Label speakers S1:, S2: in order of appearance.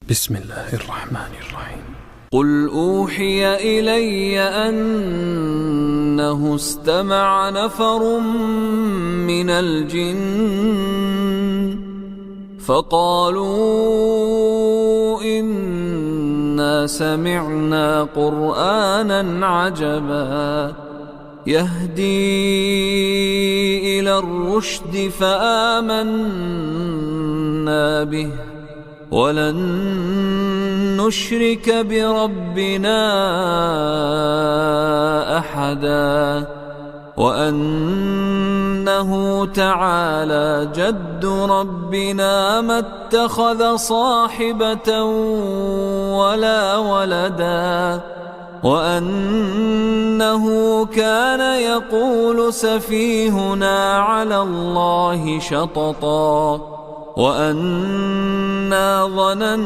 S1: بسم الله الرحمن الرحيم.
S2: قل أوحي إلي أنه استمع نفر من الجن فقالوا إنا سمعنا قرآنا عجبا يهدي إلى الرشد فآمنا به ولن نشرك بربنا أحدا وأنه تعالى جد ربنا ما اتخذ صاحبة ولا ولدا وأنه كان يقول سفيهنا على الله شططا وأنا ظننا